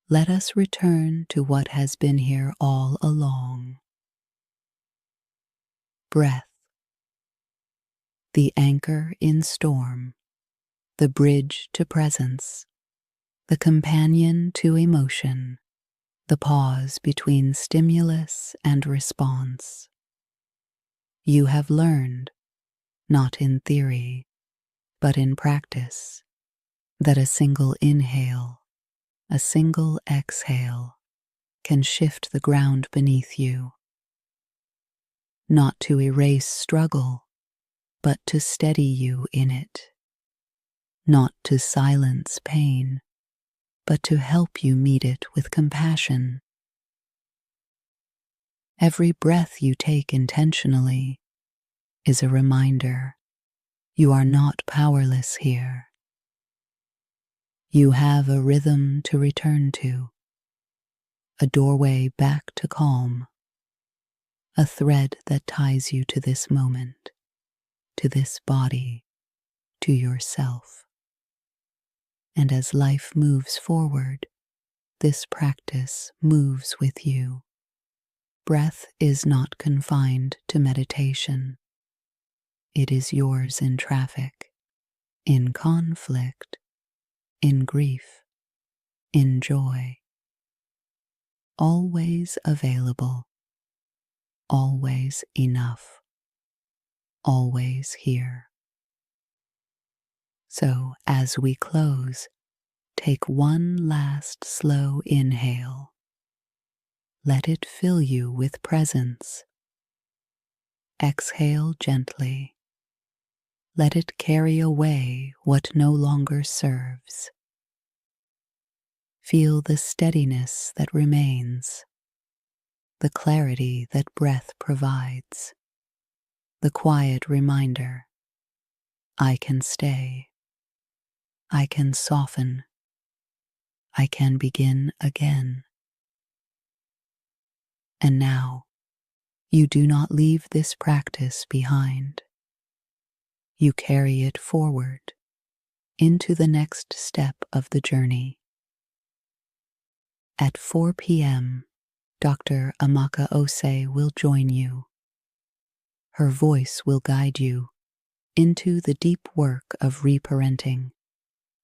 let us return to what has been here all along. Breath, the anchor in storm, the bridge to presence, the companion to emotion, the pause between stimulus and response. You have learned, not in theory, but in practice, that a single inhale, a single exhale can shift the ground beneath you. Not to erase struggle, but to steady you in it. Not to silence pain, but to help you meet it with compassion. Every breath you take intentionally is a reminder you are not powerless here. You have a rhythm to return to, a doorway back to calm, a thread that ties you to this moment, to this body, to yourself. And as life moves forward, this practice moves with you. Breath is not confined to meditation. It is yours in traffic, in conflict, in grief, in joy. Always available, always enough, always here. So as we close, take one last slow inhale. Let it fill you with presence. Exhale gently. Let it carry away what no longer serves. Feel the steadiness that remains, the clarity that breath provides, the quiet reminder, I can stay, I can soften, I can begin again. And now, you do not leave this practice behind. You carry it forward into the next step of the journey. At 4 p.m., Dr. Amaka Ose will join you. Her voice will guide you into the deep work of reparenting,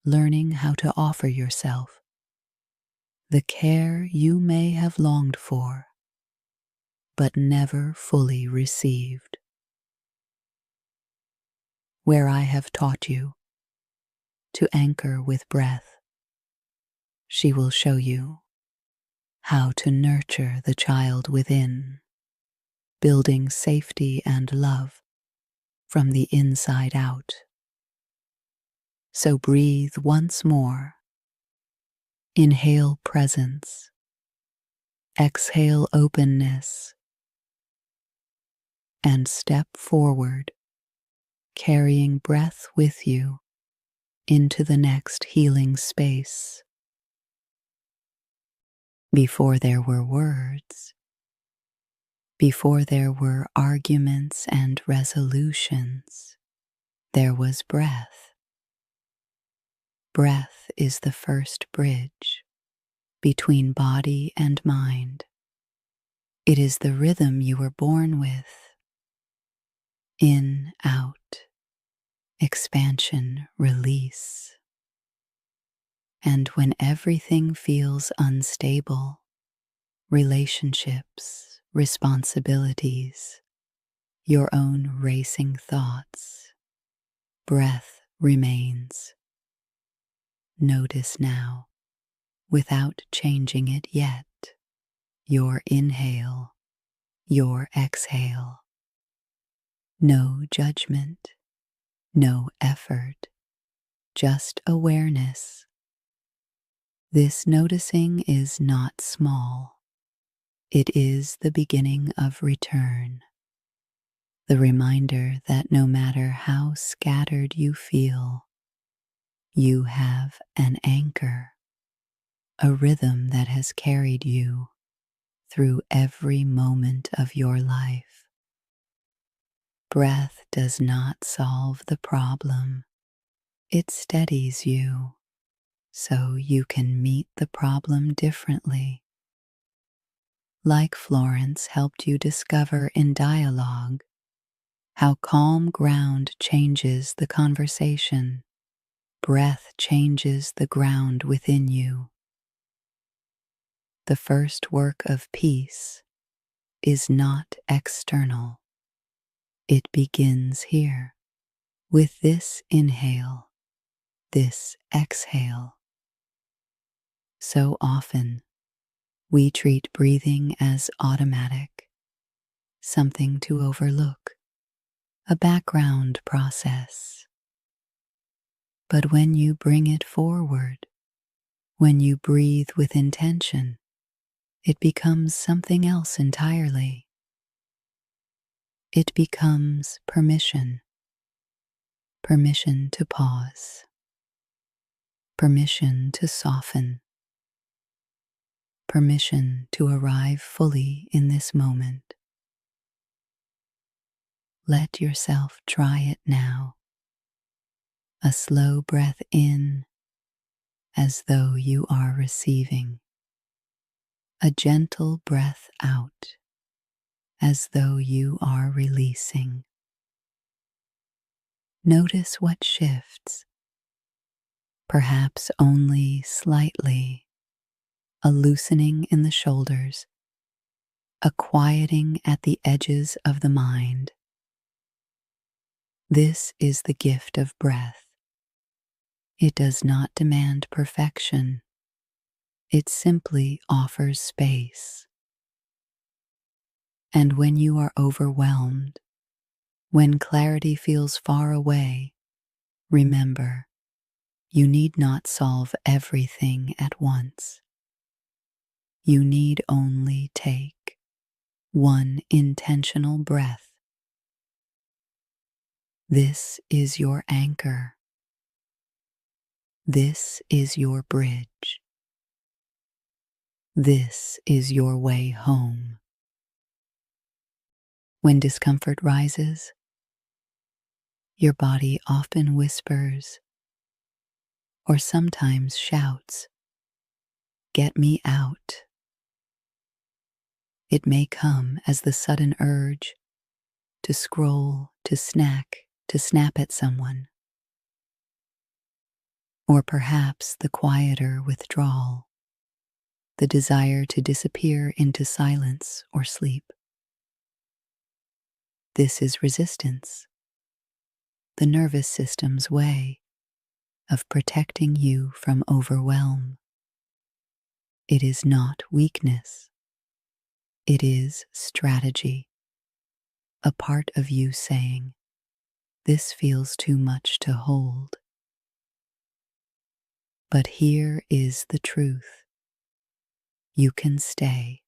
learning how to offer yourself the care you may have longed for, but never fully received. Where I have taught you to anchor with breath, she will show you how to nurture the child within, building safety and love from the inside out. So breathe once more. Inhale presence. Exhale openness. And step forward, carrying breath with you into the next healing space. Before there were words, before there were arguments and resolutions, there was breath. Breath is the first bridge between body and mind. It is the rhythm you were born with. In, out, expansion, release. And when everything feels unstable, relationships, responsibilities, your own racing thoughts, breath remains. Notice now, without changing it yet, your inhale, your exhale. No judgment, no effort, just awareness. This noticing is not small. It is the beginning of return, the reminder that no matter how scattered you feel, you have an anchor, a rhythm that has carried you through every moment of your life. Breath does not solve the problem. It steadies you. so you can meet the problem differently. Like Florence helped you discover in dialogue how calm ground changes the conversation. Breath changes the ground within you. The first work of peace is not external. It begins here with this inhale, this exhale. So often, we treat breathing as automatic, something to overlook, a background process. But when you bring it forward, when you breathe with intention, it becomes something else entirely. It becomes permission. Permission to pause. Permission to soften. Permission to arrive fully in this moment. Let yourself try it now. A slow breath in as though you are receiving. A gentle breath out as though you are releasing. Notice what shifts, perhaps only slightly, a loosening in the shoulders, a quieting at the edges of the mind. This is the gift of breath. It does not demand perfection. It simply offers space. And when you are overwhelmed, when clarity feels far away, remember, you need not solve everything at once. You need only take one intentional breath. This is your anchor. This is your bridge. This is your way home. When discomfort rises, your body often whispers or sometimes shouts, "Get me out." It may come as the sudden urge to scroll, to snack, to snap at someone. Or perhaps the quieter withdrawal, the desire to disappear into silence or sleep. This is resistance, the nervous system's way of protecting you from overwhelm. It is not weakness. It is strategy, a part of you saying, "This feels too much to hold." But here is the truth. You can stay.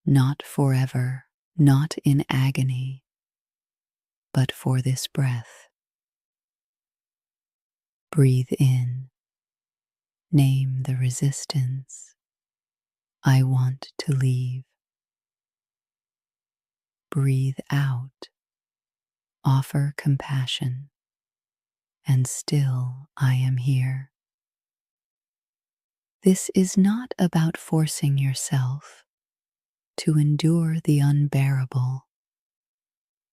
Not forever, not in agony, but for this breath. Breathe in. Name the resistance. I want to leave. Breathe out. Offer compassion. And still I am here. This is not about forcing yourself to endure the unbearable.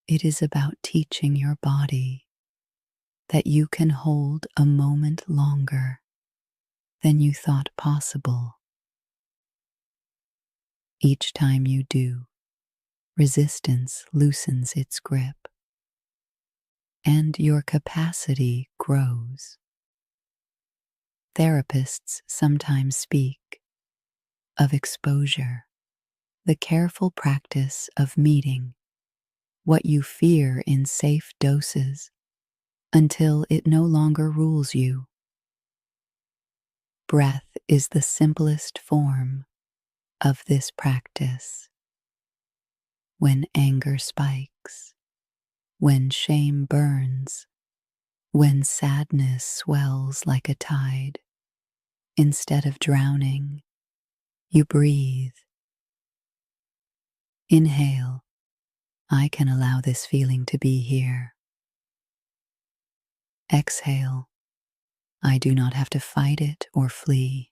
It is about teaching your body that you can hold a moment longer than you thought possible. Each time you do, resistance loosens its grip, and your capacity grows. Therapists sometimes speak of exposure, the careful practice of meeting what you fear in safe doses until it no longer rules you. Breath is the simplest form of this practice. When anger spikes, when shame burns, when sadness swells like a tide, instead of drowning, you breathe. Inhale. I can allow this feeling to be here. Exhale. I do not have to fight it or flee.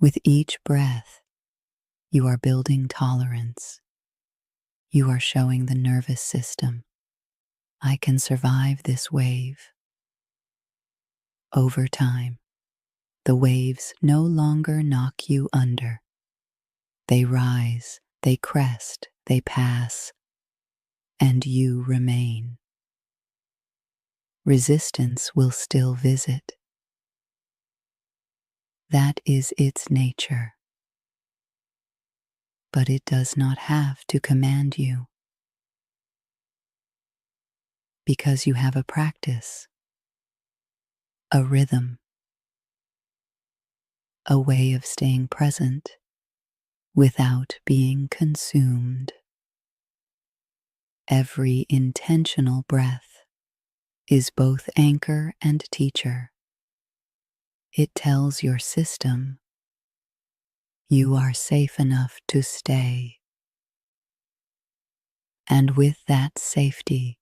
With each breath, you are building tolerance. You are showing the nervous system, I can survive this wave. Over time, the waves no longer knock you under. They rise, they crest, they pass, and you remain. Resistance will still visit. That is its nature. But it does not have to command you. Because you have a practice, a rhythm, a way of staying present without being consumed. Every intentional breath is both anchor and teacher. It tells your system you are safe enough to stay. And with that safety,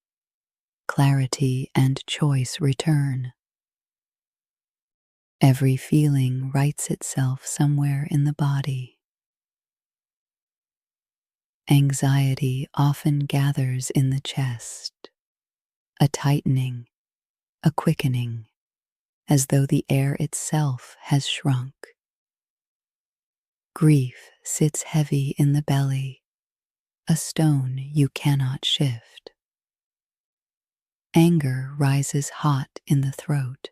clarity and choice return. Every feeling writes itself somewhere in the body. Anxiety often gathers in the chest, a tightening, a quickening, as though the air itself has shrunk. Grief sits heavy in the belly, a stone you cannot shift. Anger rises hot in the throat,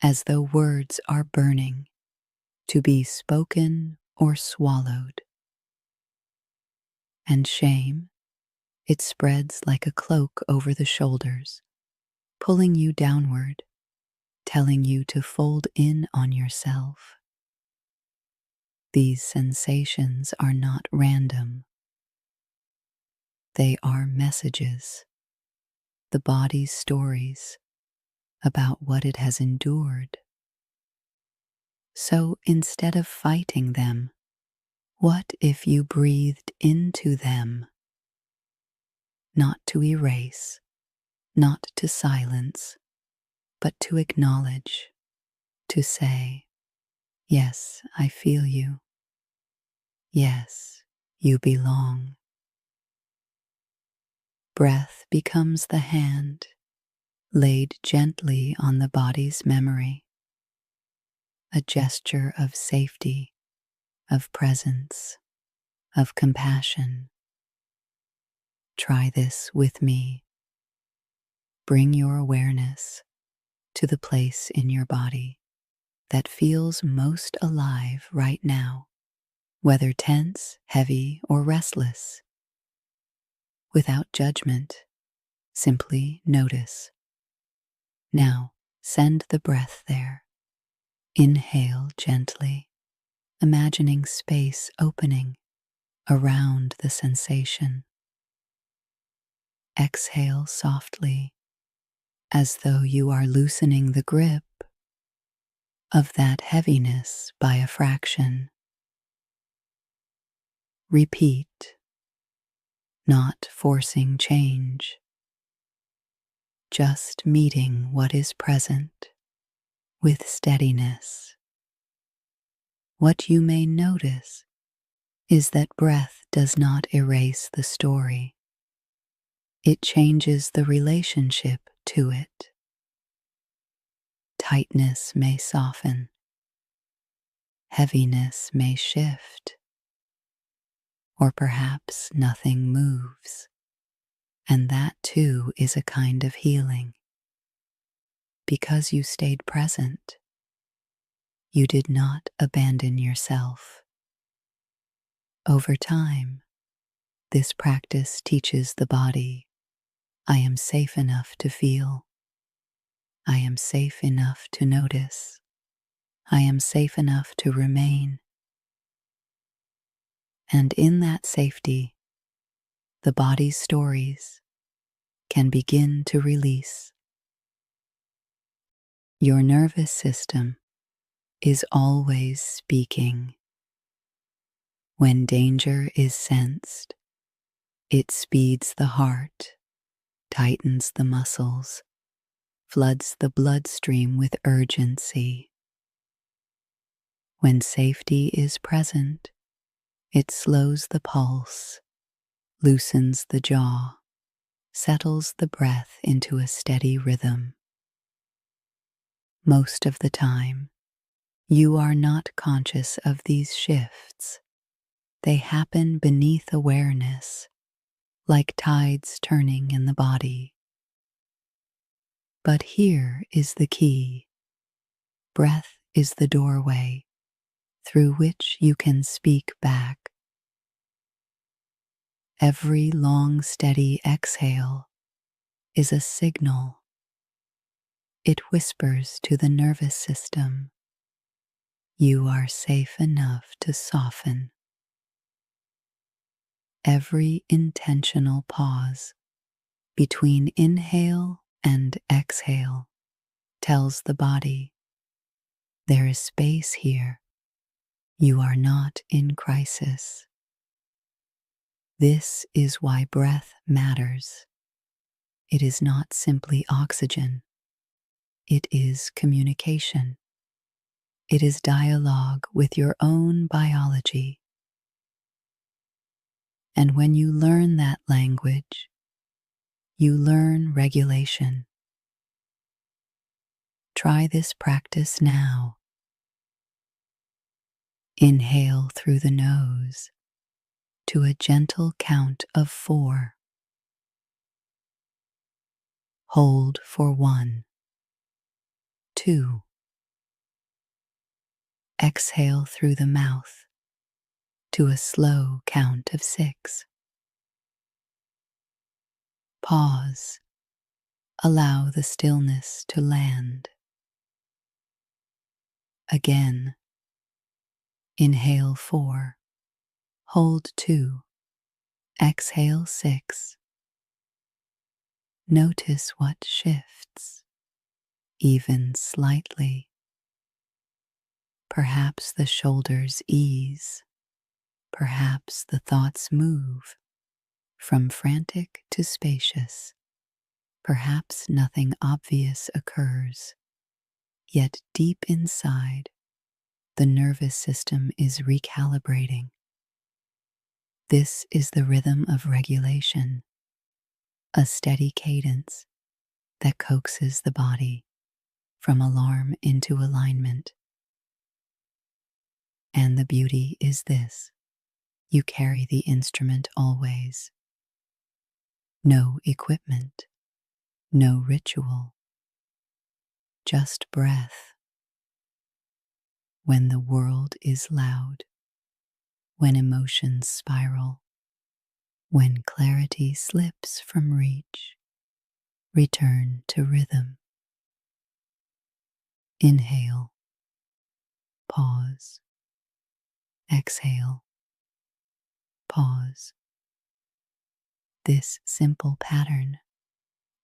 as though words are burning, to be spoken or swallowed. And shame, it spreads like a cloak over the shoulders, pulling you downward, telling you to fold in on yourself. These sensations are not random. They are messages, the body's stories about what it has endured. So instead of fighting them, what if you breathed into them? Not to erase, not to silence, but to acknowledge, to say, yes, I feel you. Yes, you belong. Breath becomes the hand laid gently on the body's memory, a gesture of safety, of presence, of compassion. Try this with me. Bring your awareness to the place in your body that feels most alive right now, whether tense, heavy, or restless. Without judgment, simply notice. Now, send the breath there. Inhale gently, imagining space opening around the sensation. Exhale softly, as though you are loosening the grip of that heaviness by a fraction. Repeat, not forcing change, just meeting what is present with steadiness. What you may notice is that breath does not erase the story. It changes the relationship to it. Tightness may soften. Heaviness may shift. Or perhaps nothing moves. And that too is a kind of healing. Because you stayed present, you did not abandon yourself. Over time, this practice teaches the body, I am safe enough to feel. I am safe enough to notice. I am safe enough to remain. And in that safety, the body's stories can begin to release. Your nervous system is always speaking. When danger is sensed, it speeds the heart, tightens the muscles, floods the bloodstream with urgency. When safety is present, it slows the pulse, loosens the jaw, settles the breath into a steady rhythm. Most of the time, you are not conscious of these shifts. They happen beneath awareness, like tides turning in the body. But here is the key. Breath is the doorway through which you can speak back. Every long, steady exhale is a signal. It whispers to the nervous system, "You are safe enough to soften." Every intentional pause between inhale and exhale tells the body, "There is space here. You are not in crisis." This is why breath matters. It is not simply oxygen. It is communication. It is dialogue with your own biology. And when you learn that language, you learn regulation. Try this practice now. Inhale through the nose to a gentle count of 4. Hold for 1, 2. Exhale through the mouth to a slow count of 6. Pause. Allow the stillness to land. Again. Inhale 4. Hold 2. Exhale 6. Notice what shifts, even slightly. Perhaps the shoulders ease. Perhaps the thoughts move from frantic to spacious. Perhaps nothing obvious occurs, yet deep inside, the nervous system is recalibrating. This is the rhythm of regulation, a steady cadence that coaxes the body from alarm into alignment. And the beauty is this: you carry the instrument always. No equipment, no ritual, just breath. When the world is loud, when emotions spiral, when clarity slips from reach, return to rhythm. Inhale, pause, exhale, pause. This simple pattern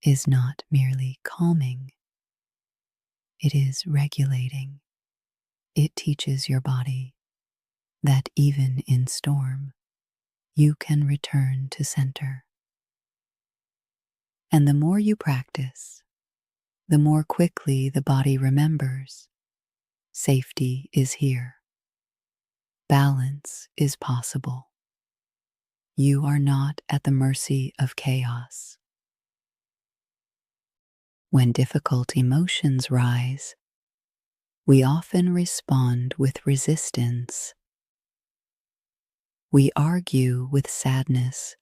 is not merely calming, it is regulating. It teaches your body that even in storm, you can return to center. And the more you practice, the more quickly the body remembers. Safety is here. Balance is possible. You are not at the mercy of chaos. When difficult emotions rise, we often respond with resistance. We argue with sadness.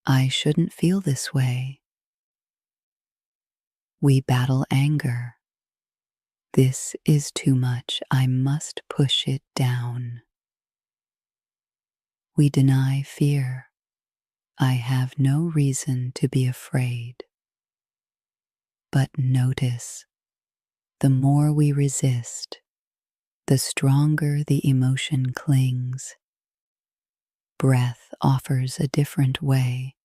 "I shouldn't feel this way." We battle anger. "This is too much. I must push it down." We deny fear. "I have no reason to be afraid." But notice, the more we resist, the stronger the emotion clings. Breath offers a different way.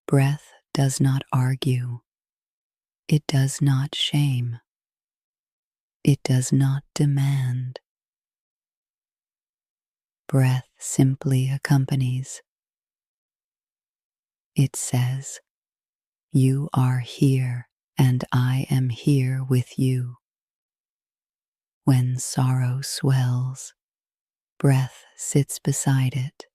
Breath does not argue. It does not shame. It does not demand. Breath simply accompanies. It says, "You are here. and I am here with you. When sorrow swells, breath sits beside it,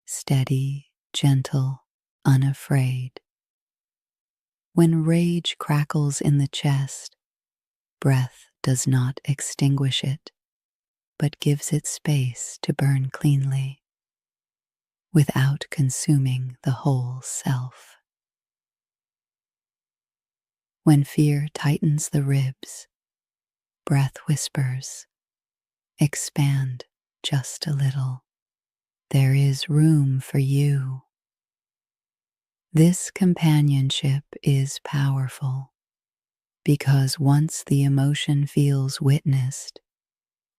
steady, gentle, unafraid. When rage crackles in the chest, breath does not extinguish it, but gives it space to burn cleanly, without consuming the whole self. When fear tightens the ribs, breath whispers, expand just a little. There is room for you. This companionship is powerful because once the emotion feels witnessed,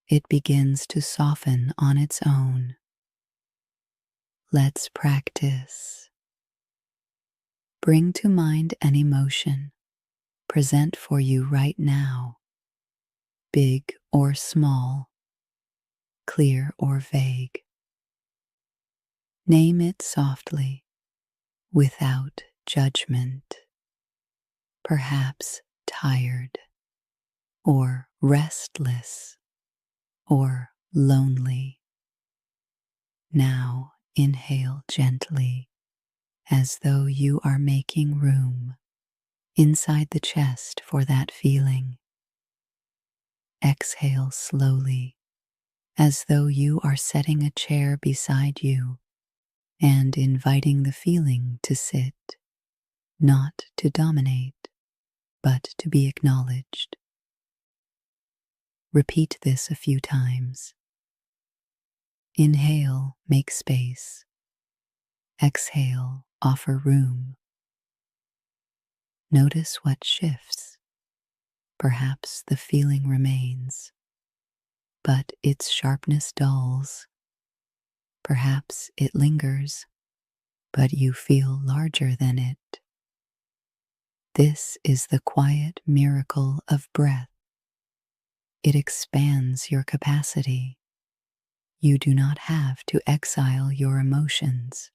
it begins to soften on its own. Let's practice. Bring to mind an emotion present for you right now, big or small, clear or vague. Name it softly, without judgment. Perhaps tired, or restless, or lonely. Now inhale gently, as though you are making room inside the chest for that feeling. Exhale slowly, as though you are setting a chair beside you and inviting the feeling to sit, not to dominate, but to be acknowledged. Repeat this a few times. Inhale, make space. Exhale, offer room. Notice what shifts. Perhaps the feeling remains, but its sharpness dulls. Perhaps it lingers, but you feel larger than it. This is the quiet miracle of breath. It expands your capacity. You do not have to exile your emotions.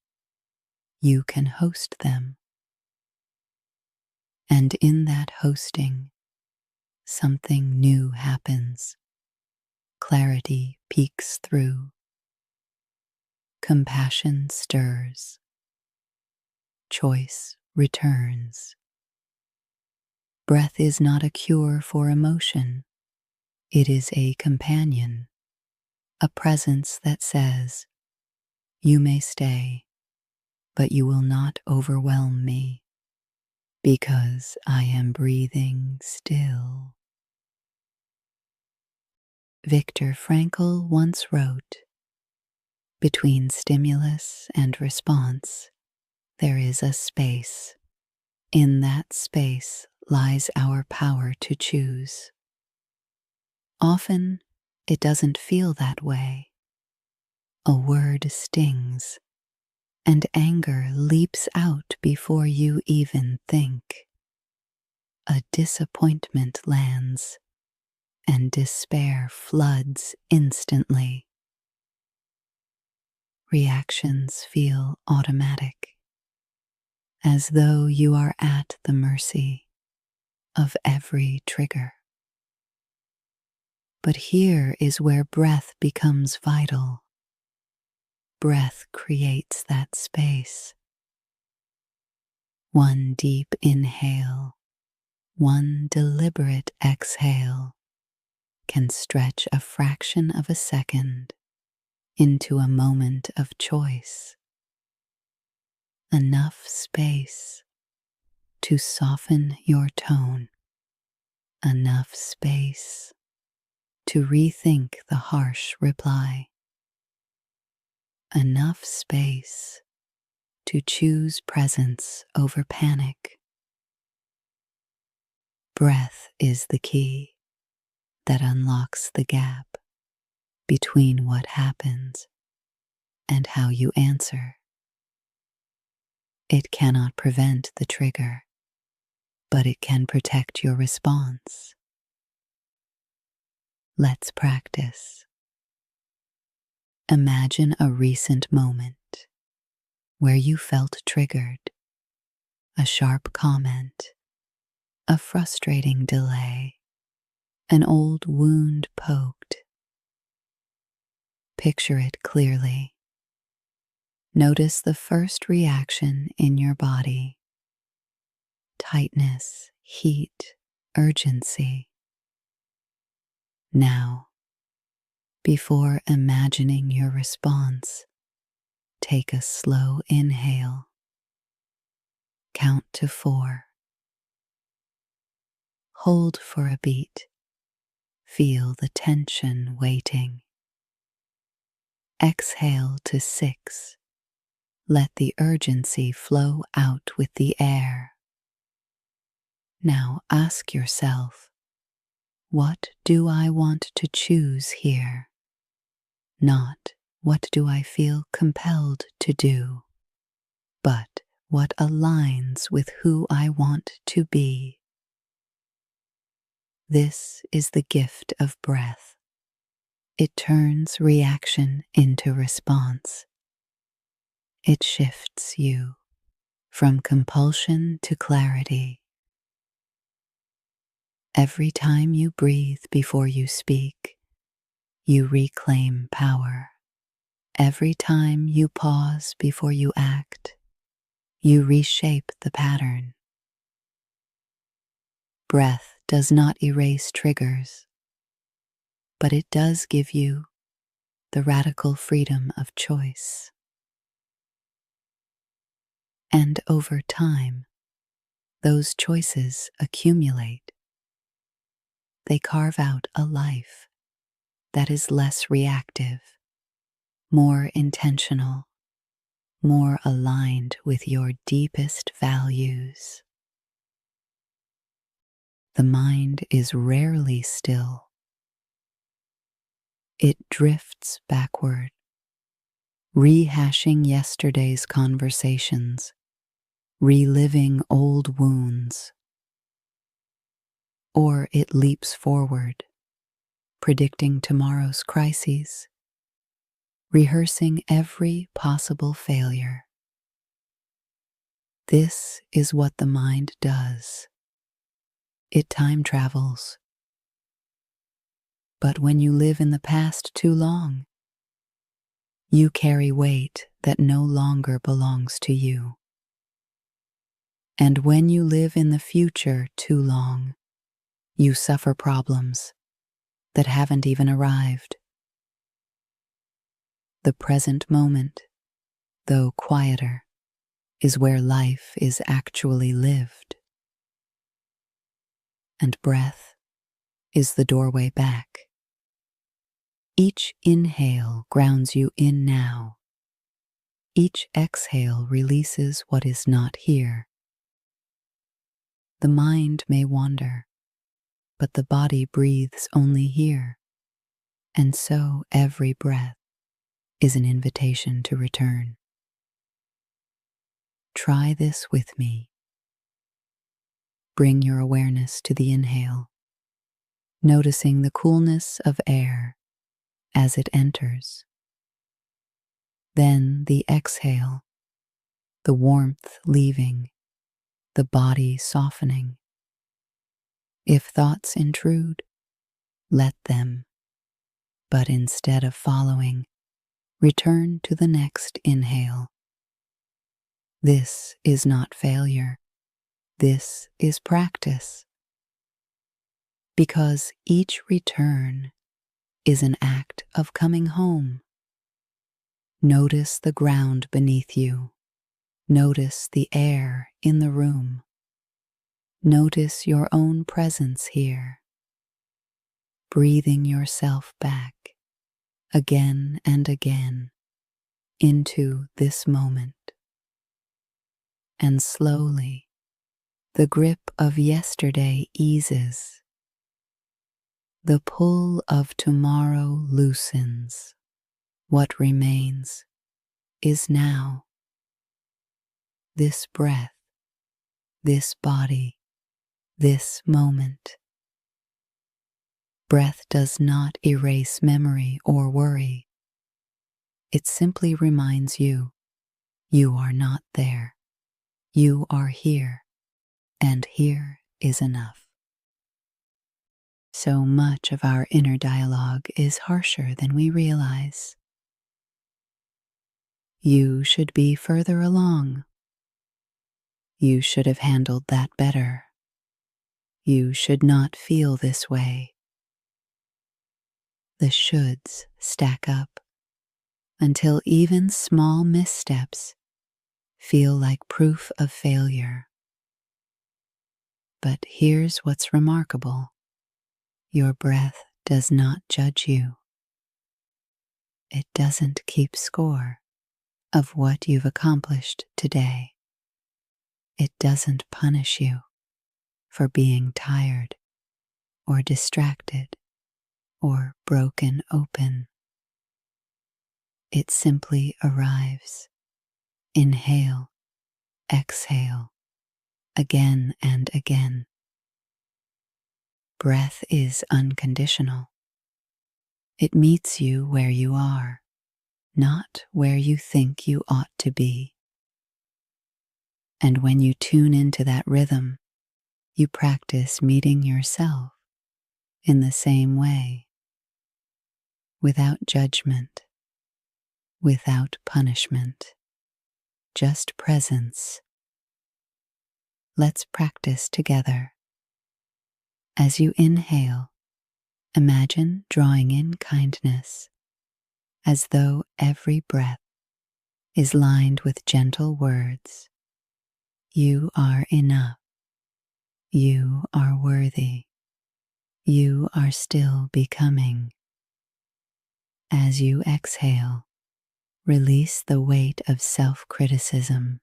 You can host them. And in that hosting, something new happens. Clarity peeks through. Compassion stirs. Choice returns. Breath is not a cure for emotion. It is a companion, a presence that says, "You may stay, but you will not overwhelm me, because I am breathing still." Viktor Frankl once wrote, "Between stimulus and response, there is a space. In that space lies our power to choose." Often, it doesn't feel that way. A word stings, and anger leaps out before you even think. A disappointment lands, and despair floods instantly. Reactions feel automatic, as though you are at the mercy of every trigger. But here is where breath becomes vital. Breath creates that space. One deep inhale, one deliberate exhale can stretch a fraction of a second into a moment of choice. Enough space to soften your tone. Enough space to rethink the harsh reply. Enough space to choose presence over panic. Breath is the key that unlocks the gap between what happens and how you answer. It cannot prevent the trigger, but it can protect your response. Let's practice. Imagine a recent moment where you felt triggered, a sharp comment, a frustrating delay, an old wound poked. Picture it clearly. Notice the first reaction in your body: tightness, heat, urgency. Now, before imagining your response, take a slow inhale. Count to 4. Hold for a beat. Feel the tension waiting. Exhale to 6. Let the urgency flow out with the air. Now ask yourself, what do I want to choose here? Not what do I feel compelled to do, but what aligns with who I want to be. This is the gift of breath. It turns reaction into response. It shifts you from compulsion to clarity. Every time you breathe before you speak, you reclaim power. Every time you pause before you act, you reshape the pattern. Breath does not erase triggers, but it does give you the radical freedom of choice. And over time, those choices accumulate. They carve out a life that is less reactive, more intentional, more aligned with your deepest values. The mind is rarely still. It drifts backward, rehashing yesterday's conversations, reliving old wounds. Or it leaps forward, predicting tomorrow's crises, rehearsing every possible failure. This is what the mind does. It time travels. But when you live in the past too long, you carry weight that no longer belongs to you. And when you live in the future too long, you suffer problems that haven't even arrived. The present moment, though quieter, is where life is actually lived. And breath is the doorway back. Each inhale grounds you in now. Each exhale releases what is not here. The mind may wander, but the body breathes only here. And so every breath is an invitation to return. Try this with me. Bring your awareness to the inhale, noticing the coolness of air as it enters. Then the exhale, the warmth leaving, the body softening. If thoughts intrude, let them. But instead of following, return to the next inhale. This is not failure. This is practice. Because each return is an act of coming home. Notice the ground beneath you. Notice the air in the room. Notice your own presence here. Breathing yourself back again and again into this moment. And slowly, the grip of yesterday eases. The pull of tomorrow loosens. What remains is now. This breath, this body, this moment. Breath does not erase memory or worry. It simply reminds you, you are not there. You are here, and here is enough. So much of our inner dialogue is harsher than we realize. You should be further along. You should have handled that better. You should not feel this way. The shoulds stack up until even small missteps feel like proof of failure. But here's what's remarkable. Your breath does not judge you. It doesn't keep score of what you've accomplished today. It doesn't punish you for being tired or distracted or broken open. It simply arrives. Inhale, exhale, again and again. Breath is unconditional. It meets you where you are, not where you think you ought to be. And when you tune into that rhythm, you practice meeting yourself in the same way, without judgment, without punishment, just presence. Let's practice together. As you inhale, imagine drawing in kindness, as though every breath is lined with gentle words. You are enough. You are worthy. You are still becoming. As you exhale, release the weight of self-criticism.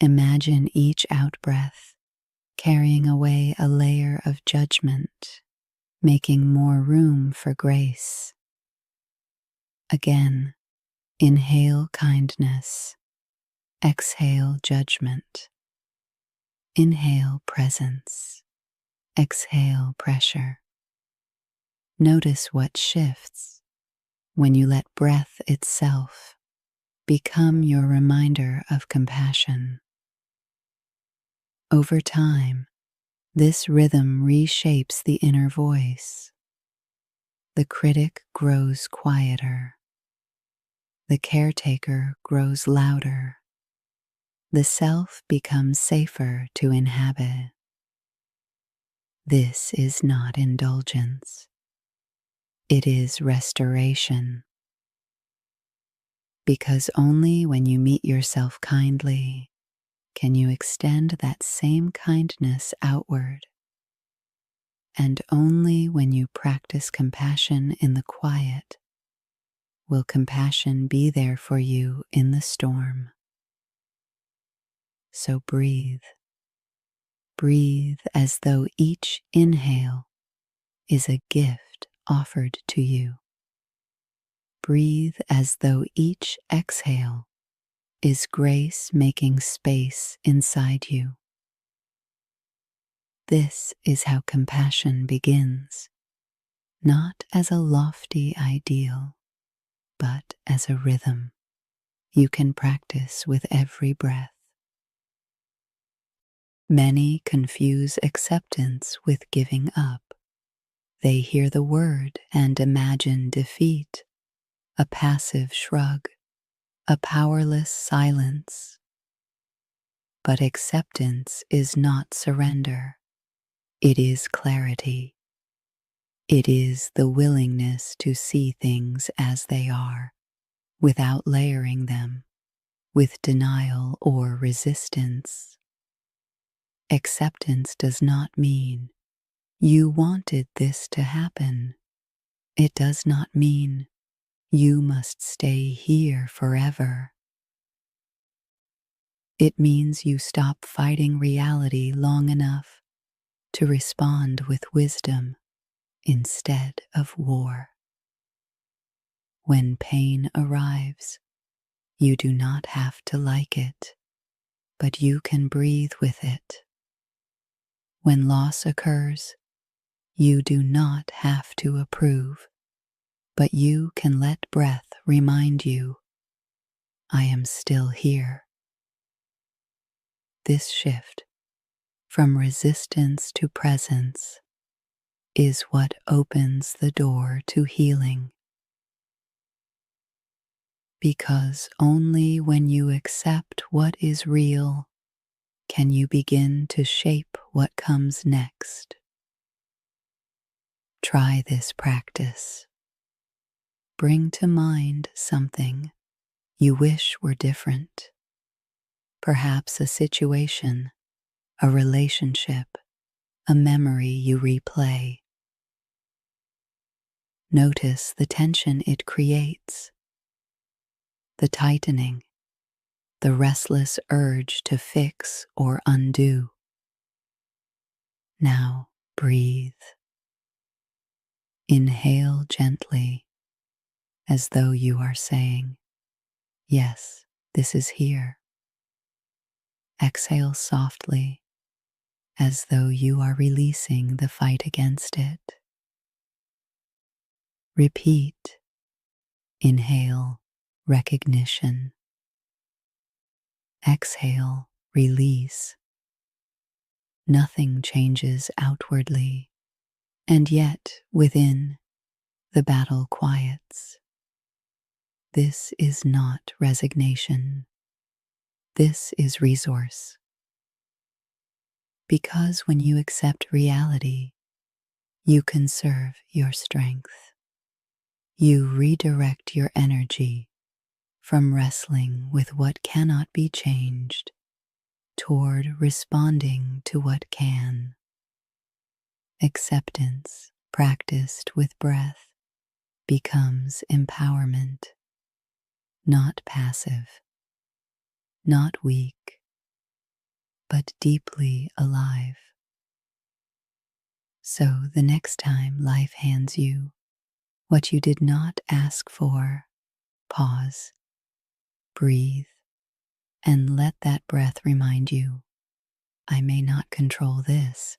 Imagine each out-breath carrying away a layer of judgment, making more room for grace. Again, inhale kindness. Exhale judgment. Inhale presence. Exhale pressure. Notice what shifts when you let breath itself become your reminder of compassion. Over time, this rhythm reshapes the inner voice. The critic grows quieter. The caretaker grows louder. The self becomes safer to inhabit. This is not indulgence. It is restoration. Because only when you meet yourself kindly can you extend that same kindness outward. And only when you practice compassion in the quiet will compassion be there for you in the storm. So breathe. Breathe as though each inhale is a gift offered to you. Breathe as though each exhale is grace making space inside you. This is how compassion begins, not as a lofty ideal, but as a rhythm you can practice with every breath. Many confuse acceptance with giving up. They hear the word and imagine defeat, a passive shrug, a powerless silence. But acceptance is not surrender. It is clarity. It is the willingness to see things as they are, without layering them, with denial or resistance. Acceptance does not mean you wanted this to happen. It does not mean you must stay here forever. It means you stop fighting reality long enough to respond with wisdom instead of war. When pain arrives, you do not have to like it, but you can breathe with it. When loss occurs, you do not have to approve, but you can let breath remind you, I am still here. This shift from resistance to presence is what opens the door to healing. Because only when you accept what is real can you begin to shape what comes next. Try this practice. Bring to mind something you wish were different. Perhaps a situation, a relationship, a memory you replay. Notice the tension it creates, the tightening, the restless urge to fix or undo. Now breathe. Inhale gently, as though you are saying, "Yes, this is here." Exhale softly, as though you are releasing the fight against it. Repeat. Inhale, recognition. Exhale, release. Nothing changes outwardly, and yet within, the battle quiets. This is not resignation. This is resource. Because when you accept reality, you conserve your strength. You redirect your energy from wrestling with what cannot be changed toward responding to what can. Acceptance, practiced with breath, becomes empowerment, not passive, not weak, but deeply alive. So the next time life hands you what you did not ask for, pause, breathe, and let that breath remind you, I may not control this,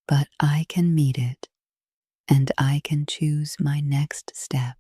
but I can meet it, and I can choose my next step